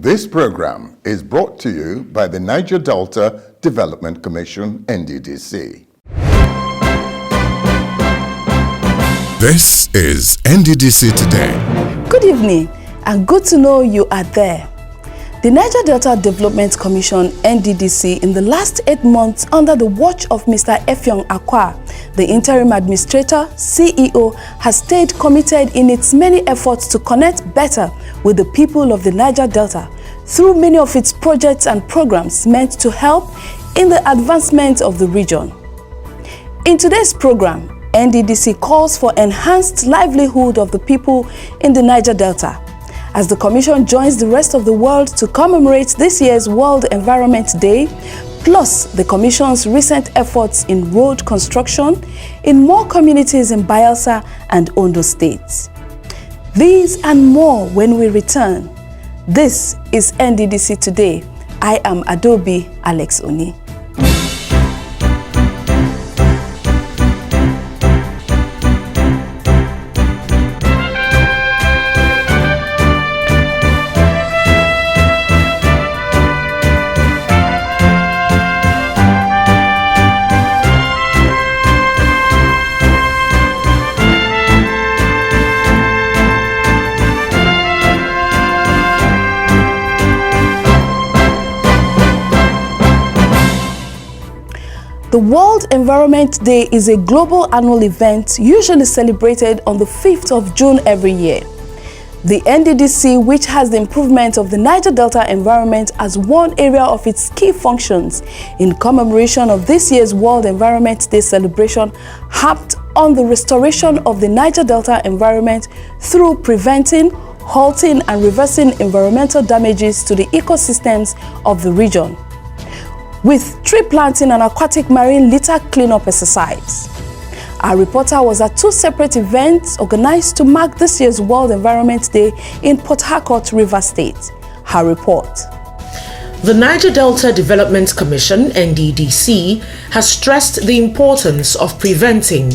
This program is brought to you by the Niger Delta Development Commission, NDDC. This is NDDC Today. Good evening, and good to know you are there. The Niger Delta Development Commission, NDDC, in the last 8 months under the watch of Mr. Effiong Akwa, the interim administrator, CEO, has stayed committed in its many efforts to connect better with the people of the Niger Delta through many of its projects and programs meant to help in the advancement of the region. In today's program, NDDC calls for enhanced livelihood of the people in the Niger Delta, as the Commission joins the rest of the world to commemorate this year's World Environment Day, plus the Commission's recent efforts in road construction in more communities in Bayelsa and Ondo states. These and more when we return. This is NDDC Today. I am Adobe Alex Oni. The World Environment Day is a global annual event usually celebrated on the 5th of June every year. The NDDC, which has the improvement of the Niger Delta environment as one area of its key functions in commemoration of this year's World Environment Day celebration, harped on the restoration of the Niger Delta environment through preventing, halting and reversing environmental damages to the ecosystems of the region, with tree planting and aquatic marine litter cleanup exercise. Our reporter was at 2 separate events organized to mark this year's World Environment Day in Port Harcourt, Rivers State. Her report. The Niger Delta Development Commission, NDDC, has stressed the importance of preventing,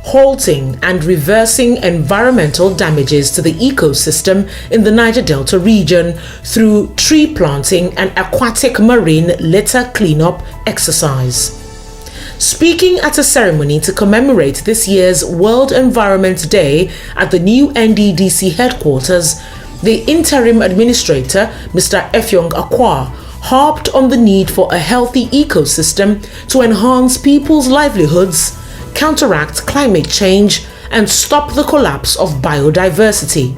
halting and reversing environmental damages to the ecosystem in the Niger Delta region through tree planting and aquatic marine litter cleanup exercise. Speaking at a ceremony to commemorate this year's World Environment Day at the new NDDC headquarters, the interim administrator, Mr. Effiong Akwa, harped on the need for a healthy ecosystem to enhance people's livelihoods, counteract climate change, and stop the collapse of biodiversity.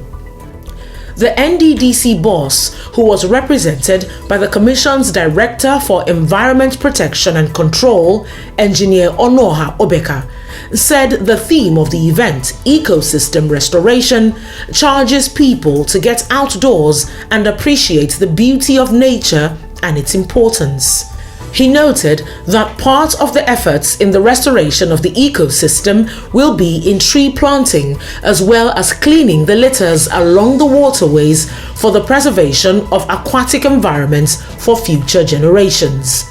The NDDC boss, who was represented by the Commission's Director for Environment Protection and Control, Engineer Onoha Obeka, said the theme of the event, Ecosystem Restoration, charges people to get outdoors and appreciate the beauty of nature and its importance. He noted that part of the efforts in the restoration of the ecosystem will be in tree planting, as well as cleaning the litters along the waterways for the preservation of aquatic environments for future generations.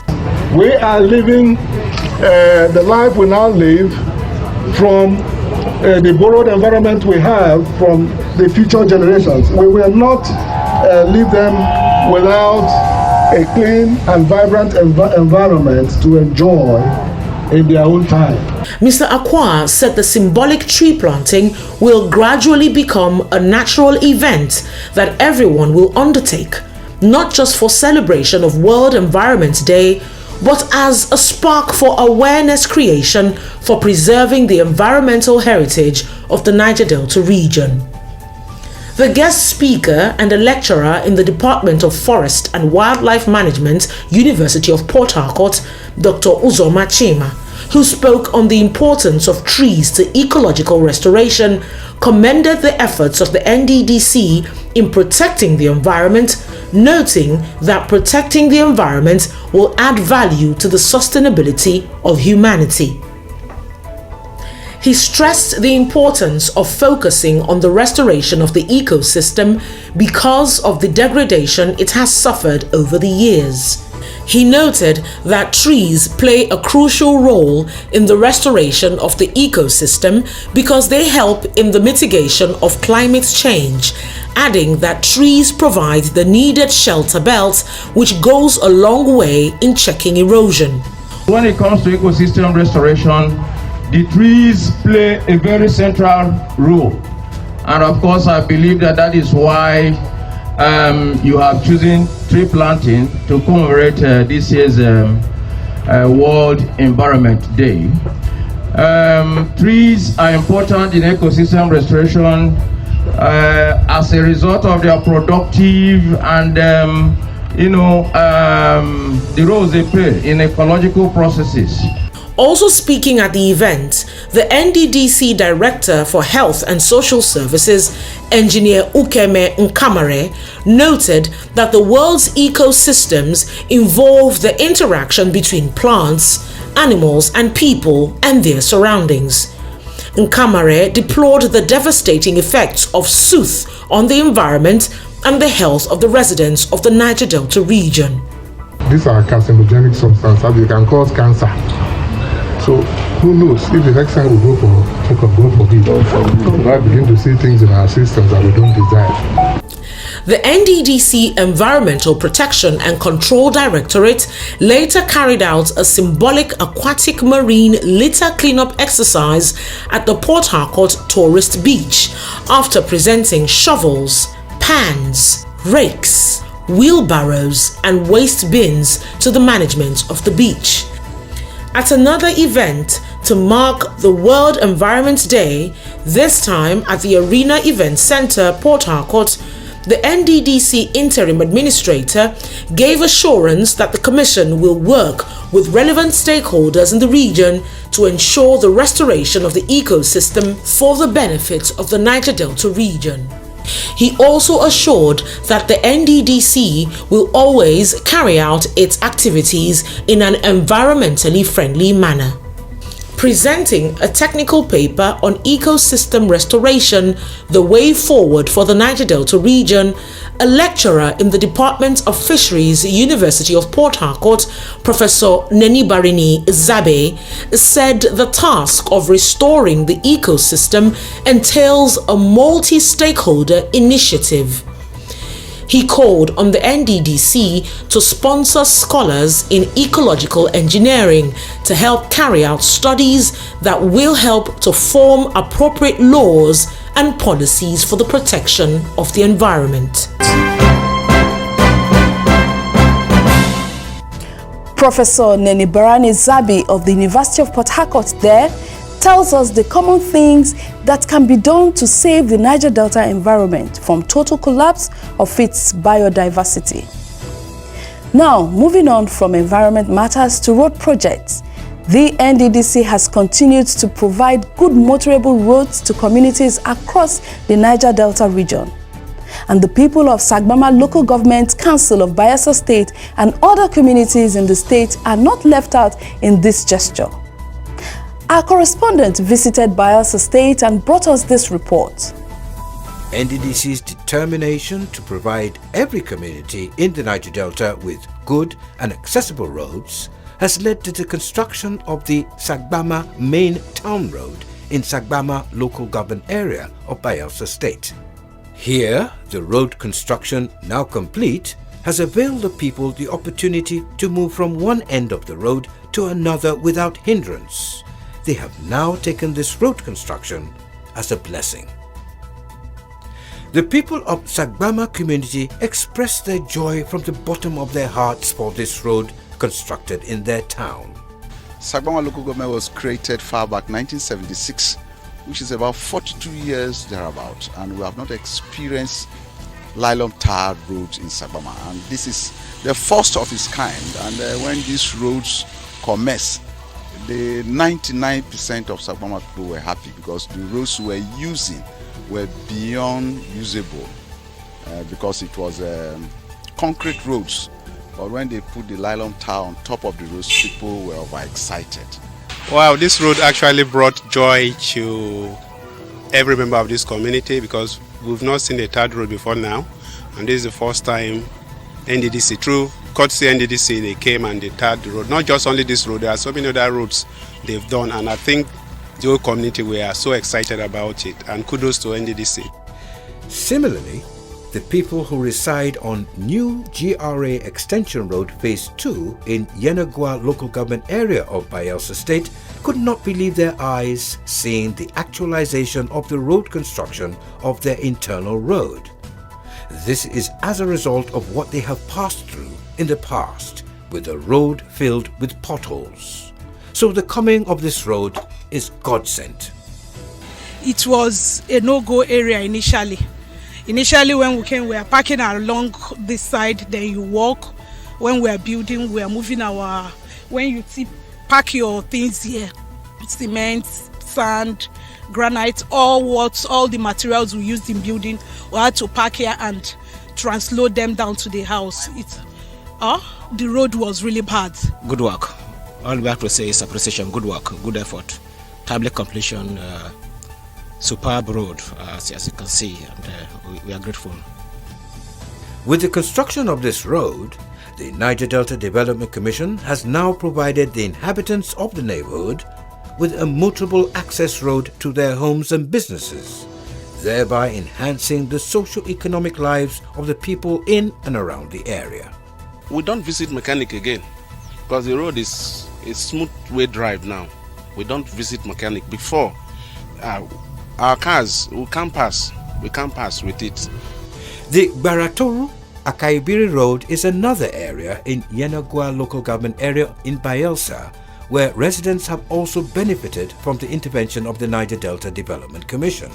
We are living the life we now live from the borrowed environment we have from the future generations. We will not leave them without a clean and vibrant environment to enjoy in their own time. Mr. Akwa said the symbolic tree planting will gradually become a natural event that everyone will undertake, not just for celebration of World Environment Day, but as a spark for awareness creation for preserving the environmental heritage of the Niger Delta region. The guest speaker and a lecturer in the Department of Forest and Wildlife Management, University of Port Harcourt, Dr. Uzoma Chima, who spoke on the importance of trees to ecological restoration, commended the efforts of the NDDC in protecting the environment, noting that protecting the environment will add value to the sustainability of humanity. He stressed the importance of focusing on the restoration of the ecosystem because of the degradation it has suffered over the years. He noted that trees play a crucial role in the restoration of the ecosystem because they help in the mitigation of climate change, adding that trees provide the needed shelter belt, which goes a long way in checking erosion. When it comes to ecosystem restoration, the trees play a very central role. And of course, I believe that is why you have chosen tree planting to commemorate this year's World Environment Day. Trees are important in ecosystem restoration as a result of their productive and the roles they play in ecological processes. Also speaking at the event, the NDDC Director for Health and Social Services, Engineer Ukeme Nkamare, noted that the world's ecosystems involve the interaction between plants, animals, and people and their surroundings. Nkamare deplored the devastating effects of soot on the environment and the health of the residents of the Niger Delta region. These are carcinogenic substances that can cause cancer. So who knows if the next time we go for checkup, God forbid, we might begin to see things in our systems that we don't desire. The NDDC Environmental Protection and Control Directorate later carried out a symbolic aquatic marine litter cleanup exercise at the Port Harcourt Tourist Beach after presenting shovels, pans, rakes, wheelbarrows and waste bins to the management of the beach. At another event to mark the World Environment Day, this time at the Arena Event Centre, Port Harcourt, the NDDC Interim Administrator gave assurance that the Commission will work with relevant stakeholders in the region to ensure the restoration of the ecosystem for the benefit of the Niger Delta region. He also assured that the NDDC will always carry out its activities in an environmentally friendly manner. Presenting a technical paper on ecosystem restoration, the way forward for the Niger Delta region, a lecturer in the Department of Fisheries, University of Port Harcourt, Professor Nenibarini Zabe, said the task of restoring the ecosystem entails a multi-stakeholder initiative. He called on the NDDC to sponsor scholars in ecological engineering to help carry out studies that will help to form appropriate laws and policies for the protection of the environment. Professor Nenibarani Zabi of the University of Port Harcourt there tells us the common things that can be done to save the Niger Delta environment from total collapse of its biodiversity. Now, moving on from environment matters to road projects, the NDDC has continued to provide good motorable roads to communities across the Niger Delta region. And the people of Sagbama Local Government Council of Bayelsa State and other communities in the state are not left out in this gesture. Our correspondent visited Bayelsa State and brought us this report. NDDC's determination to provide every community in the Niger Delta with good and accessible roads has led to the construction of the Sagbama Main Town Road in Sagbama Local Government Area of Bayelsa State. Here, the road construction, now complete, has availed the people the opportunity to move from one end of the road to another without hindrance. They have now taken this road construction as a blessing. The people of Sagbama community expressed their joy from the bottom of their hearts for this road constructed in their town. Sagbama Local Government was created far back 1976, which is about 42 years thereabout, and we have not experienced nylon tarred roads in Sagbama, and this is the first of its kind. And when these roads commenced, the 99% of Sagbama people were happy because the roads we were using were beyond usable because it was concrete roads. But when they put the nylon tar on top of the roads, people were overexcited. Wow, this road actually brought joy to every member of this community because we've not seen a third road before now, and this is the first time NDDC, through courtesy NDDC, they came and they tarred the road. Not just only this road, there are so many other roads they've done, and I think the whole community were so excited about it, and kudos to NDDC. Similarly, the people who reside on New GRA Extension Road Phase 2 in Yenagua local government area of Bayelsa State could not believe their eyes seeing the actualization of the road construction of their internal road. This is as a result of what they have passed through in the past, with a road filled with potholes. So the coming of this road is God-sent. It was a no-go area initially. Initially when we came, we were parking along this side, then you walk. When we are building, we are moving when you park your things here, cement, sand, granite, all the materials we used in building, we had to park here and transload them down to the house. The road was really bad. Good work. All we have to say is appreciation, good work, good effort, timely completion, superb road, as you can see, and we are grateful. With the construction of this road, the Niger Delta Development Commission has now provided the inhabitants of the neighborhood with a motorable access road to their homes and businesses, thereby enhancing the socio-economic lives of the people in and around the area. We don't visit mechanic again because the road is a smooth way drive now. We don't visit mechanic. Before, our cars, we can't pass with it. The Baratoru Akaibiri Road is another area in Yenagua local government area in Bayelsa, where residents have also benefited from the intervention of the Niger Delta Development Commission.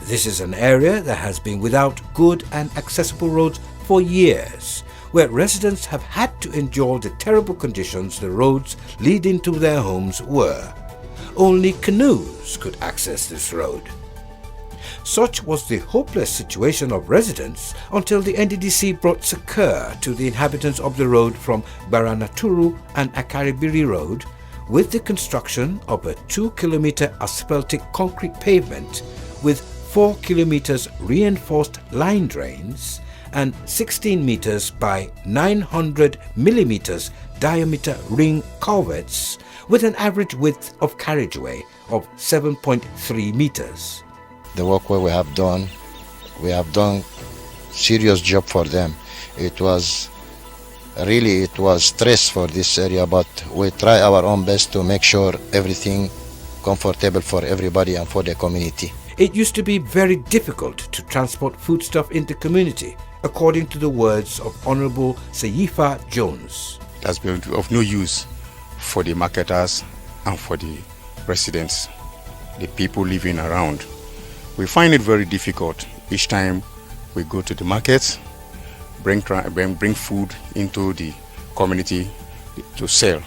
This is an area that has been without good and accessible roads for years, where residents have had to endure the terrible conditions the roads leading to their homes were. Only canoes could access this road. Such was the hopeless situation of residents until the NDDC brought succor to the inhabitants of the road from Baranaturu and Akaribiri Road with the construction of a 2-kilometer asphaltic concrete pavement with 4 kilometers reinforced line drains and 16 meters by 900 millimeters diameter ring culverts with an average width of carriageway of 7.3 meters. The work we have done serious job for them. It was stress for this area, but we try our own best to make sure everything comfortable for everybody and for the community. It used to be very difficult to transport foodstuff into community, according to the words of Honorable Seyifa Jones. That's been of no use for the marketers and for the residents, the people living around. We find it very difficult each time we go to the market, bring food into the community to sell.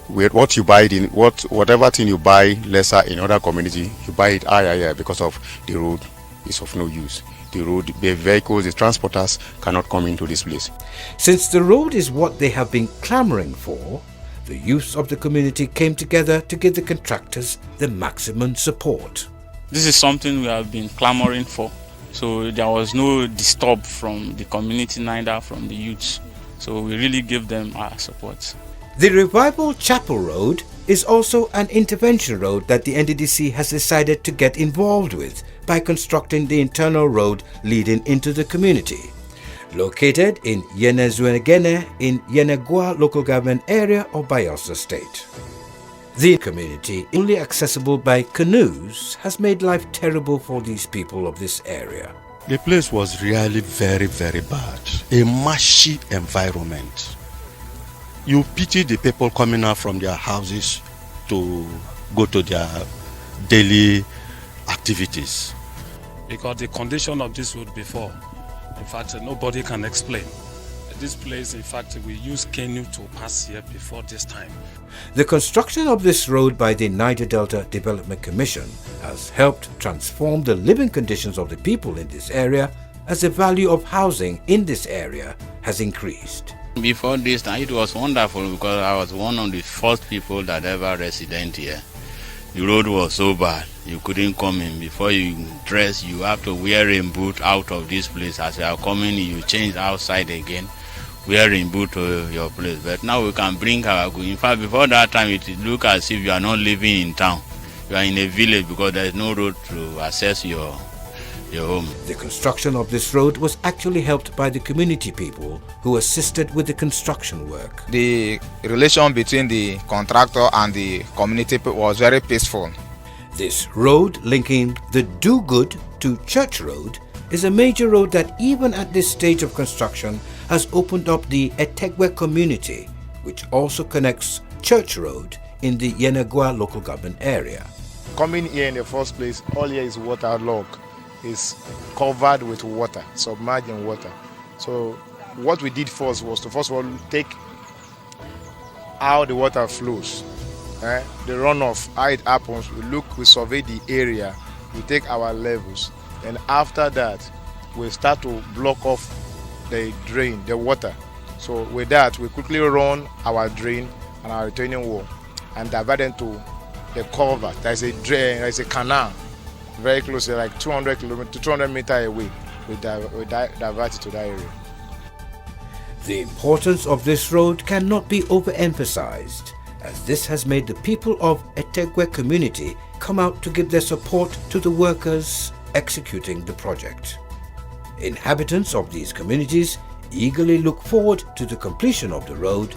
What you buy whatever thing you buy lesser in other community, you buy it higher because of the road is of no use. The vehicles, the transporters cannot come into this place. Since the road is what they have been clamoring for, the youths of the community came together to give the contractors the maximum support. This is something we have been clamoring for, so there was no disturb from the community, neither from the youths. So we really give them our support. The Revival Chapel Road is also an intervention road that the NDDC has decided to get involved with by constructing the internal road leading into the community. Located in Yenezuegene in Yenagua local government area of Bayelsa State. The community, only accessible by canoes, has made life terrible for these people of this area. The place was really very, very bad. A marshy environment. You pity the people coming out from their houses to go to their daily activities. Because the condition of this road before, in fact, nobody can explain. This place, in fact, we used canoe to pass here before this time. The construction of this road by the Niger Delta Development Commission has helped transform the living conditions of the people in this area as the value of housing in this area has increased. Before this time, it was wonderful because I was one of the first people that ever resident here. The road was so bad, you couldn't come in. Before you dress, you have to wear a boot out of this place. As you are coming, you change outside again, wearing boot to your place. But now we can bring our goods. In fact, before that time, it looked as if you are not living in town. You are in a village because there is no road to access your home. The construction of this road was actually helped by the community people who assisted with the construction work. The relation between the contractor and the community was very peaceful. This road linking the Do Good to Church Road is a major road that even at this stage of construction has opened up the Etegwe community, which also connects Church Road in the Yenagua local government area. Coming here in the first place, all here is waterlogged. Is covered with water, submerged in water. So what we did first was to first of all take how the water flows, the runoff, how it happens. We survey the area, we take our levels, and after that we start to block off the drain, the water. So with that we quickly run our drain and our retaining wall and divert into the culvert. There's a drain, there's a canal very close, like 200 meters away. We divert it to that area. The importance of this road cannot be overemphasized, as this has made the people of Etegwe community come out to give their support to the workers executing the project. Inhabitants of these communities eagerly look forward to the completion of the road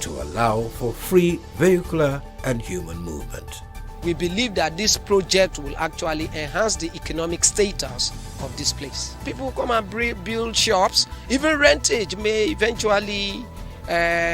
to allow for free vehicular and human movement. We believe that this project will actually enhance the economic status of this place. People come and build shops, even rentage may eventually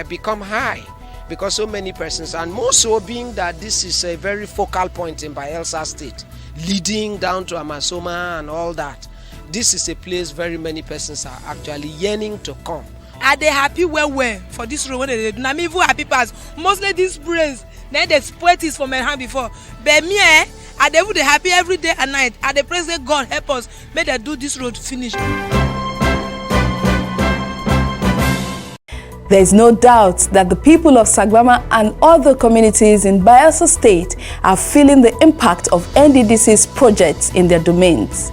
become high because so many persons, and more so being that this is a very focal point in Bayelsa State, leading down to Amasoma and all that. This is a place very many persons are actually yearning to come. Are they happy well for this road when they do? I'm even happy because mostly these brains, then they spoil this for my hand before. But me, are they happy every day and night? Are they praise God help us, may they do this road finish. There is no doubt that the people of Sagbama and other communities in Bayelsa State are feeling the impact of NDDC's projects in their domains.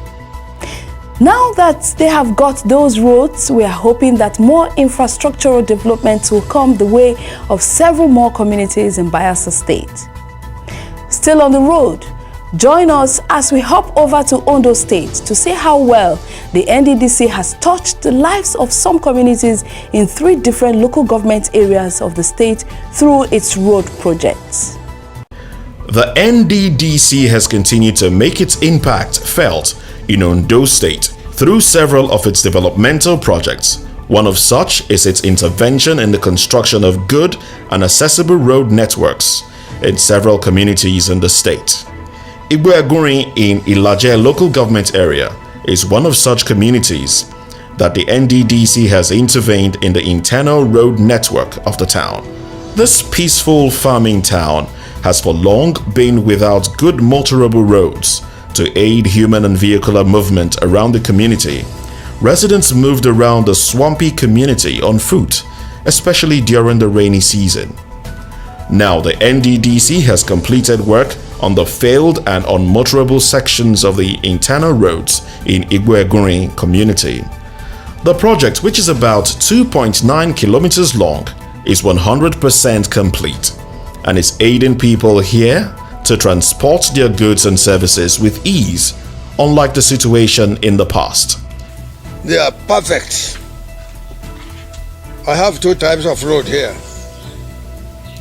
Now that they have got those roads, we are hoping that more infrastructural developments will come the way of several more communities in Bayelsa State. Still on the road, join us as we hop over to Ondo State to see how well the NDDC has touched the lives of some communities in 3 different local government areas of the state through its road projects. The NDDC has continued to make its impact felt in Ondo State through several of its developmental projects. One of such is its intervention in the construction of good and accessible road networks in several communities in the state. Igweaguri in Ilaje local government area is one of such communities that the NDDC has intervened in the internal road network of the town. This peaceful farming town has for long been without good motorable roads to aid human and vehicular movement around the community. Residents moved around the swampy community on foot, especially during the rainy season. Now the NDDC has completed work on the failed and unmotorable sections of the internal roads in Igweaguri community. The project, which is about 2.9 kilometers long, is 100% complete and is aiding people here to transport their goods and services with ease, unlike the situation in the past. They are perfect. I have 2 types of road here.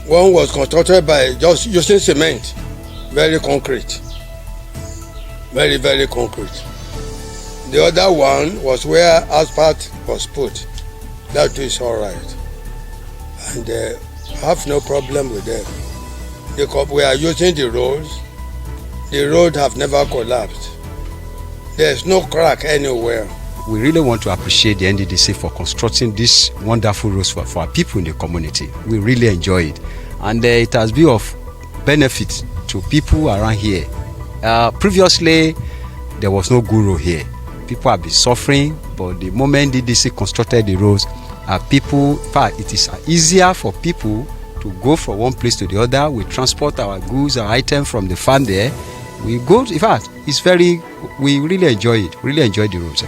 One was constructed by just using cement, very concrete, very concrete. The other one was where asphalt was put. That is all right, and I have no problem with them. Because we are using the roads, the road have never collapsed. There's no crack anywhere. We really want to appreciate the NDDC for constructing these wonderful roads for our people in the community. We really enjoy it, and it has been of benefit to people around here. Previously, there was no good road here. People have been suffering but the moment NDDC constructed the roads, people, in fact, it is easier for people to go from one place to the other. We transport our goods, our items from the farm there. We go, in fact, we really enjoy it, really enjoy the roads.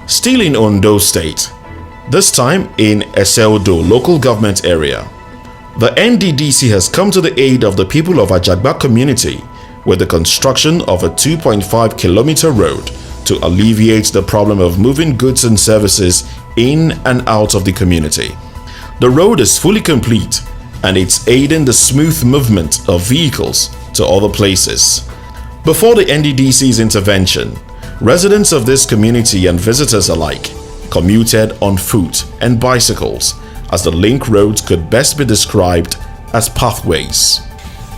Still in Ondo State, this time in Eseldo local government area, the NDDC has come to the aid of the people of Ajagba community with the construction of a 2.5-kilometer road to alleviate the problem of moving goods and services in and out of the community. The road is fully complete and it's aiding the smooth movement of vehicles to other places. Before the NDDC's intervention, residents of this community and visitors alike commuted on foot and bicycles, as the link roads could best be described as pathways.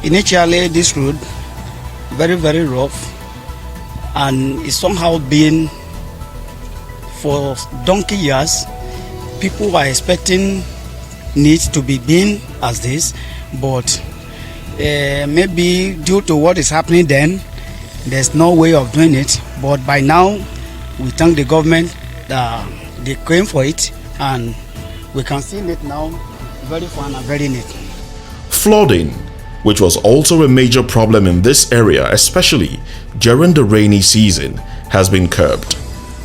Initially, this road very, very rough, and it's somehow been for donkey years. People were expecting needs to be being as this, but maybe due to what is happening then, there's no way of doing it. But by now, we thank the government that they came for it, and we can see it now, very fun and very neat. Flooding, which was also a major problem in this area, especially during the rainy season, has been curbed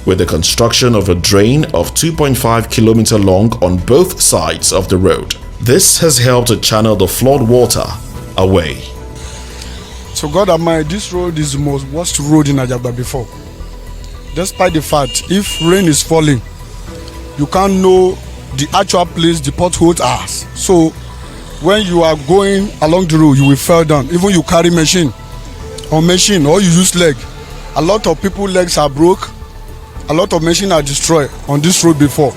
with the construction of a drain of 2.5 kilometer long on both sides of the road. This has helped to channel the flood water away. So God Almighty, this road is the most worst road in Ajagba before. Despite the fact, if rain is falling, you can't know the actual place the potholes are. So when you are going along the road, you will fall down. Even you carry machine or you use leg. A lot of people's legs are broke. A lot of machines are destroyed on this road before.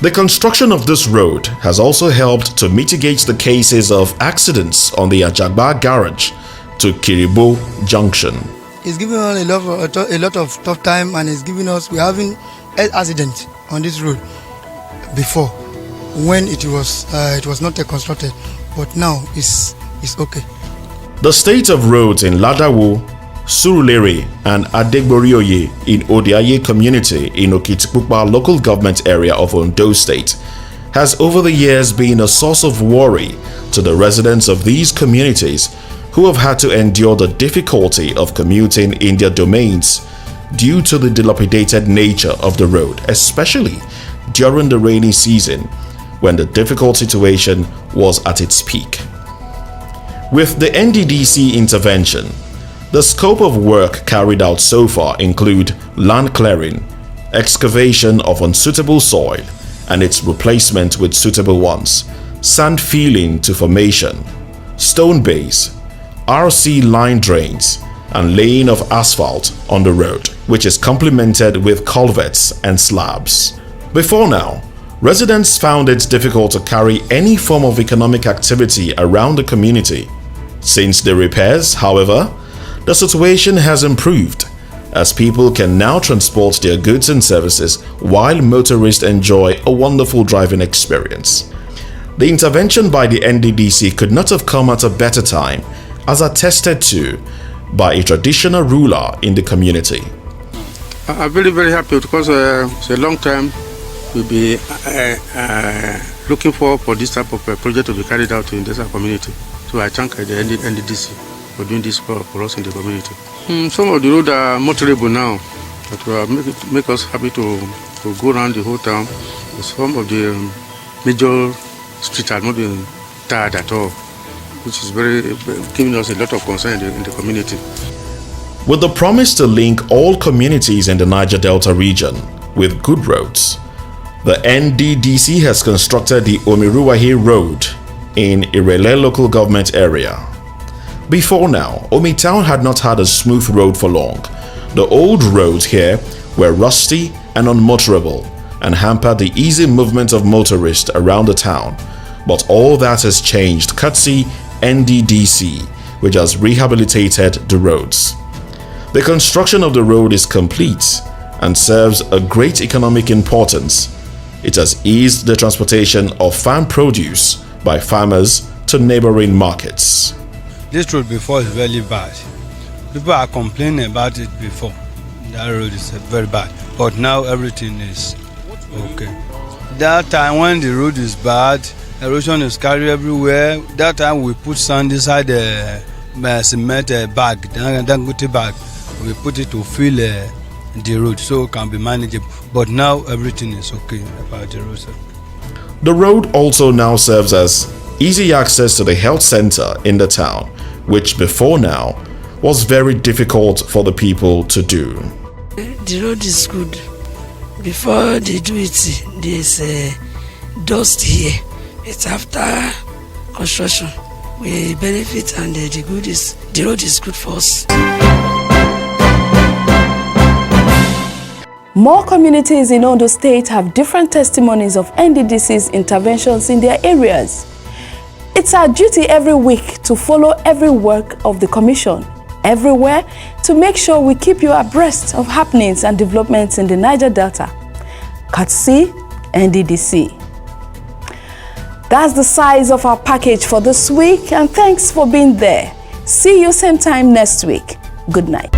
The construction of this road has also helped to mitigate the cases of accidents on the Ajagba garage to Kiribo Junction. It's giving us a lot of tough time, and it's giving us, we're having an accident on this road before when it was not constructed, but now it's okay. The state of roads in Ladawu, Surulere and Adegborioye in Odiaye community in Okitipupa local government area of Ondo State has over the years been a source of worry to the residents of these communities who have had to endure the difficulty of commuting in their domains due to the dilapidated nature of the road, especially during the rainy season when the difficult situation was at its peak. With the NDDC intervention, the scope of work carried out so far include land clearing, excavation of unsuitable soil and its replacement with suitable ones, sand filling to formation, stone base, RC line drains, and laying of asphalt on the road, which is complemented with culverts and slabs. Before now, residents found it difficult to carry any form of economic activity around the community. Since the repairs, however, the situation has improved as people can now transport their goods and services while motorists enjoy a wonderful driving experience. The intervention by the NDDC could not have come at a better time, as attested to by a traditional ruler in the community. I'm very, very happy because it's a long time we'll be looking for this type of project to be carried out in this community. So I thank the NDDC for doing this for us in the community. Some of the roads are motorable now, but will make us happy to go around the whole town. Some of the major streets are not being tarred at all, which is giving us a lot of concern in the community. With the promise to link all communities in the Niger Delta region with good roads, the NDDC has constructed the Omiruwahi Road in Irele local government area. Before now, Omi Town had not had a smooth road for long. The old roads here were rusty and unmotorable and hampered the easy movement of motorists around the town. But all that has changed courtesy NDDC, which has rehabilitated the roads. The construction of the road is complete and serves a great economic importance. It has eased the transportation of farm produce by farmers to neighboring markets. This road before is very bad. People are complaining about it before. That road is very bad. but now everything is okay. That time when the road is bad, erosion is carried everywhere. That time we put sand inside the cement bag, Dangote bag. We put it to fill the road so it can be manageable. But now everything is okay about the road. The road also now serves as easy access to the health center in the town, which before now was very difficult for the people to do. The road is good. Before they do it, there's dust here. It's after construction. We benefit, and the road is good for us. More communities in Ondo State have different testimonies of NDDC's interventions in their areas. It's our duty every week to follow every work of the Commission, everywhere, to make sure we keep you abreast of happenings and developments in the Niger Delta. Courtesy NDDC. That's the size of our package for this week, and thanks for being there. See you same time next week. Good night.